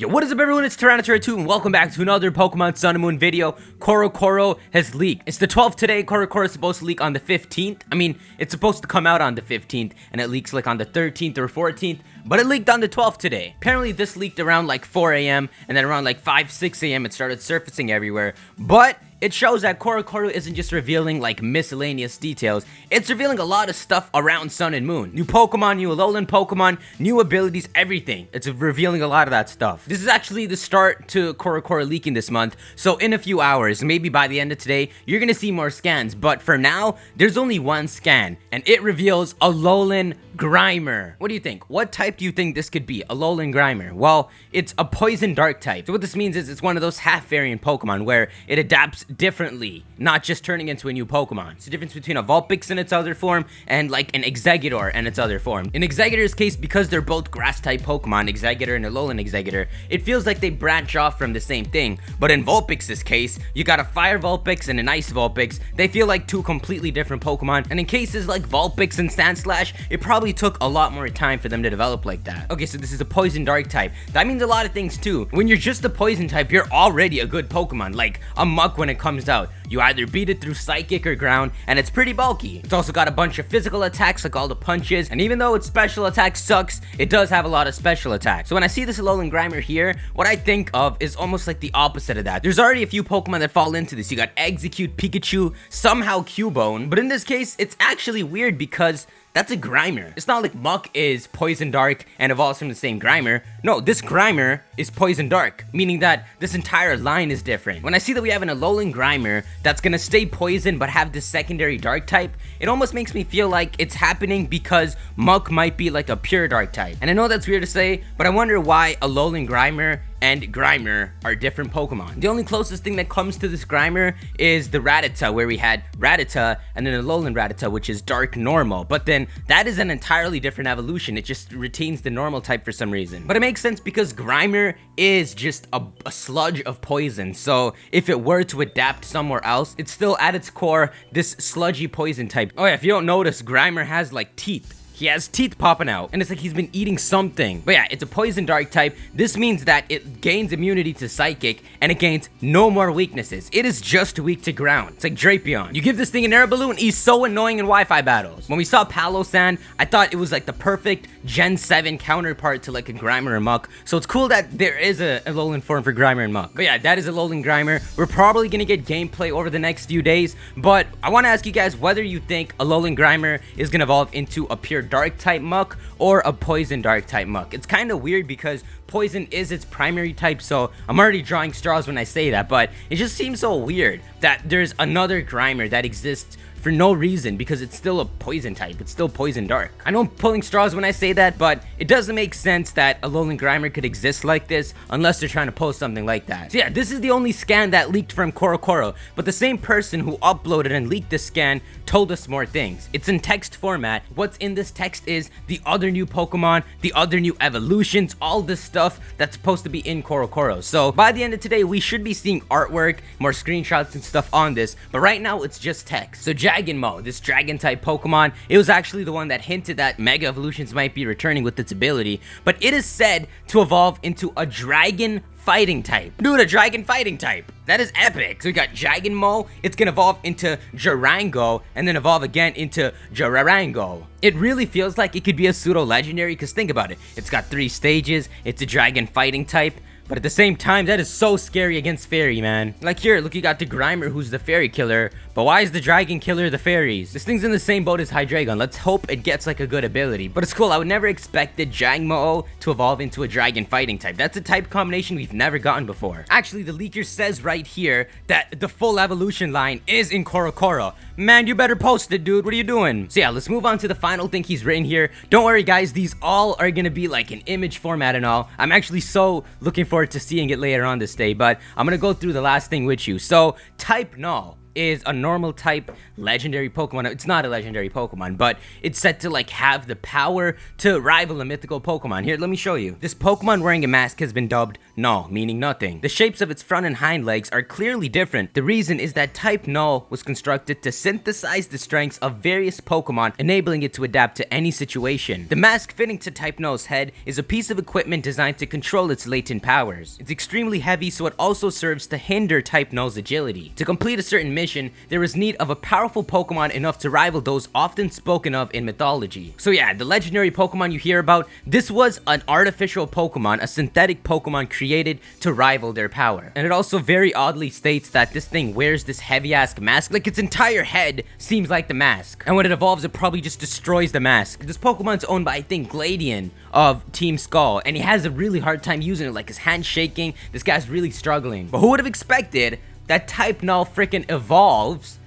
Yo, what is up everyone, it's TyranitarTube and welcome back to another Pokemon Sun and Moon video. CoroCoro has leaked. It's the 12th today. CoroCoro is supposed to leak on the 15th. I mean, it's supposed to come out on the 15th and it leaks like on the 13th or 14th, but it leaked on the 12th today. Apparently this leaked around like 4 a.m. and then around like 6 a.m. it started surfacing everywhere. But it shows that CoroCoro isn't just revealing like miscellaneous details, it's revealing a lot of stuff around Sun and Moon. New Pokemon, new Alolan Pokemon, new abilities, everything. It's revealing a lot of that stuff. This is actually the start to CoroCoro leaking this month, so in a few hours, maybe by the end of today, you're gonna see more scans. But for now, there's only one scan, and it reveals Alolan Grimer. What do you think? What type do you think this could be? Alolan Grimer. Well, it's a poison dark type. So what this means is it's one of those half variant Pokemon where it adapts differently, not just turning into a new Pokemon. It's the difference between a Vulpix in its other form and like an Exeggutor in its other form. In Exeggutor's case, because they're both grass type Pokemon, Exeggutor and Alolan Exeggutor, it feels like they branch off from the same thing. But in Vulpix's case, you got a Fire Vulpix and an Ice Vulpix. They feel like two completely different Pokemon. And in cases like Vulpix and Sandslash, it probably took a lot more time for them to develop like that. Okay, so this is a poison dark type. That means a lot of things too. When you're just a poison type, you're already a good Pokemon, like a Muck when it comes out. You either beat it through Psychic or Ground, and it's pretty bulky. It's also got a bunch of physical attacks like all the punches, and even though its special attack sucks, it does have a lot of special attacks. So when I see this Alolan Grimer here, what I think of is almost like the opposite of that. There's already a few Pokemon that fall into this. You got Execute, Pikachu, somehow Cubone, but in this case, it's actually weird because that's a Grimer. It's not like Muck is Poison Dark and evolves from the same Grimer. No, this Grimer is Poison Dark, meaning that this entire line is different. When I see that we have an Alolan Grimer that's gonna stay Poison but have this secondary Dark type, it almost makes me feel like it's happening because Muck might be like a pure Dark type. And I know that's weird to say, but I wonder why Alolan Grimer and Grimer are different Pokemon. The only closest thing that comes to this Grimer is the Rattata, where we had Rattata and then Alolan Rattata, which is Dark Normal. But then that is an entirely different evolution. It just retains the normal type for some reason. But it makes sense because Grimer is just a sludge of poison. So if it were to adapt somewhere else, it's still at its core this sludgy poison type. Oh yeah, if you don't notice, Grimer has like teeth. He has teeth popping out, and it's like he's been eating something. But yeah, it's a poison dark type. This means that it gains immunity to Psychic, and it gains no more weaknesses. It is just weak to ground. It's like Drapion. You give this thing an air balloon, he's so annoying in Wi-Fi battles. When we saw Palossand, I thought it was like the perfect Gen 7 counterpart to like a Grimer and Muck. So it's cool that there is a Alolan form for Grimer and Muck. But yeah, that is Alolan Grimer. We're probably gonna get gameplay over the next few days, but I want to ask you guys whether you think Alolan Grimer is gonna evolve into a pure dark type Muck or a poison dark type Muck. It's kind of weird because poison is its primary type, so I'm already drawing straws when I say that, but it just seems so weird that there's another Grimer that exists for no reason because it's still a poison type. It's still poison dark. I know I'm pulling straws when I say that, but it doesn't make sense that Alolan Grimer could exist like this unless they're trying to post something like that. So yeah, this is the only scan that leaked from CoroCoro, but the same person who uploaded and leaked this scan told us more things. It's in text format. What's in this text is the other new Pokemon, the other new evolutions, all this stuff that's supposed to be in CoroCoro. So by the end of today, we should be seeing artwork, more screenshots and stuff on this, but right now it's just text. So Jangmo-o, this dragon type Pokemon, it was actually the one that hinted that Mega Evolutions might be returning with its ability, but it is said to evolve into a dragon fighting type. Dude, a dragon fighting type. That is epic. So we got Jangmo-o, it's gonna evolve into Jararanga, and then evolve again into Jararanga. It really feels like it could be a pseudo legendary, because think about it. It's got 3 stages, it's a dragon fighting type, but at the same time, that is so scary against fairy, man. Like here, look, you got the Grimer who's the fairy killer, but why is the dragon killer the fairies? This thing's in the same boat as Hydreigon. Let's hope it gets like a good ability. But it's cool, I would never expect the Jangmo-o to evolve into a dragon fighting type. That's a type combination we've never gotten before. Actually, the leaker says right here that the full evolution line is in CoroCoro. Man, you better post it, dude. What are you doing? So yeah, let's move on to the final thing he's written here. Don't worry, guys. These all are gonna be like an image format and all. I'm actually so looking forward to seeing it later on this day, but I'm gonna go through the last thing with you. So, type Null. is a normal type legendary Pokemon. It's not a legendary Pokemon, but it's said to like have the power to rival a mythical Pokemon. Here, let me show you. This Pokemon wearing a mask has been dubbed Null, meaning nothing. The shapes of its front and hind legs are clearly different. The reason is that type Null was constructed to synthesize the strengths of various Pokemon, enabling it to adapt to any situation. The mask fitting to type Null's head is a piece of equipment designed to control its latent powers. It's extremely heavy, so it also serves to hinder type Null's agility. To complete a certain mission, there is need of a powerful Pokemon enough to rival those often spoken of in mythology. So yeah, the legendary Pokemon you hear about, this was an artificial Pokemon, a synthetic Pokemon created to rival their power. And it also very oddly states that this thing wears this heavy-ass mask, like its entire head seems like the mask. And when it evolves, it probably just destroys the mask. This Pokemon's owned by, I think, Gladian of Team Skull, and he has a really hard time using it, like his hand's shaking. This guy's really struggling. But who would have expected that type Null freaking evolves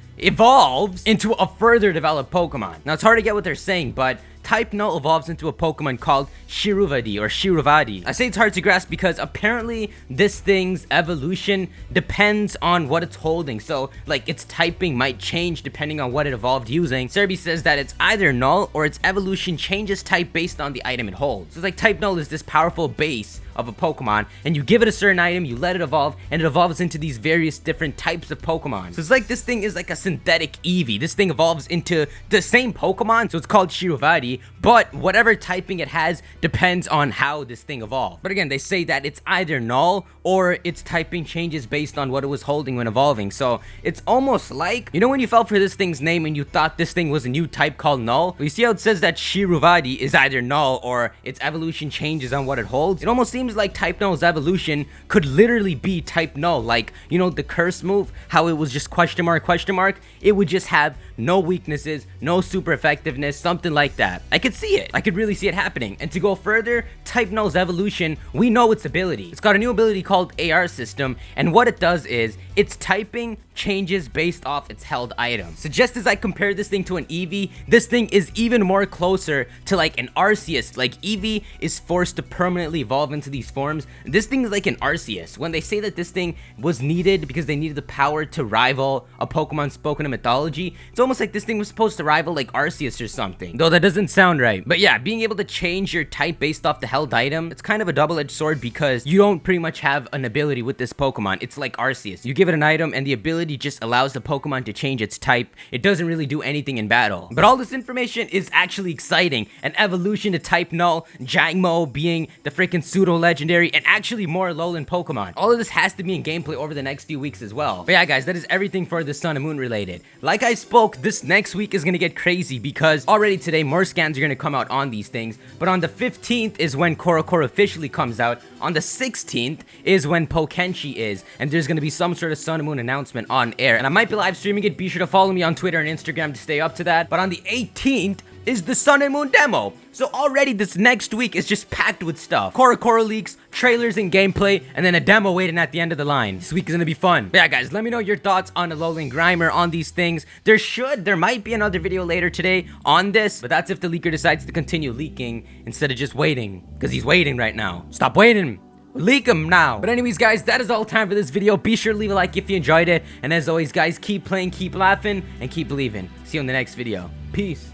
into a further developed Pokemon? Now, it's hard to get what they're saying, but type Null evolves into a Pokemon called Shiruvadi. I say it's hard to grasp because apparently this thing's evolution depends on what it's holding. So like its typing might change depending on what it evolved using. Serby says that it's either Null or its evolution changes type based on the item it holds. So it's like type Null is this powerful base of a Pokemon, and you give it a certain item, you let it evolve, and it evolves into these various different types of Pokemon. So it's like this thing is like a synthetic Eevee. This thing evolves into the same Pokemon, so it's called Shiruvadi, but whatever typing it has depends on how this thing evolved. But again, they say that it's either Null or its typing changes based on what it was holding when evolving. So it's almost like, you know when you fell for this thing's name and you thought this thing was a new type called Null? Well, you see how it says that Shiruvadi is either Null or its evolution changes on what it holds? It almost seems like type Null's evolution could literally be type Null. Like, you know, the curse move, how it was just question mark, it would just have no weaknesses, no super effectiveness, something like that. I could see it. I could really see it happening. And to go further, type Null's evolution, we know its ability. It's got a new ability called AR system, and what it does is its typing changes based off its held items. So just as I compared this thing to an Eevee, this thing is even more closer to like an Arceus. Like Eevee is forced to permanently evolve into these forms. This thing is like an Arceus. When they say that this thing was needed because they needed the power to rival a Pokemon spoken in mythology, it's almost like this thing was supposed to rival like Arceus or something. Though that doesn't sound right. But yeah, being able to change your type based off the held item, it's kind of a double-edged sword because you don't pretty much have an ability with this Pokemon. It's like Arceus. You give it an item and the ability just allows the Pokemon to change its type. It doesn't really do anything in battle. But all this information is actually exciting. An evolution to type Null, Jangmo-o being the freaking pseudo-legendary, and actually more Alolan Pokemon. All of this has to be in gameplay over the next few weeks as well. But yeah, guys, that is everything for the Sun and Moon related. Like I spoke, this next week is gonna get crazy because already today more scans are gonna come out on these things. But on the 15th is when CoroCoro officially comes out. On the 16th is when Pokenshi is, and there's gonna be some sort of Sun and Moon announcement on air, and I might be live streaming it. Be sure to follow me on Twitter and Instagram to stay up to that. But on the 18th is the Sun and Moon demo. So already this next week is just packed with stuff. CoroCoro leaks, trailers and gameplay, and then a demo waiting at the end of the line. This week is gonna be fun. But yeah, guys, let me know your thoughts on Alolan Grimer, on these things. There might be another video later today on this, but that's if the leaker decides to continue leaking instead of just waiting, because he's waiting right now. Stop waiting. Leak him now. But anyways, guys, that is all time for this video. Be sure to leave a like if you enjoyed it. And as always, guys, keep playing, keep laughing, and keep believing. See you in the next video. Peace.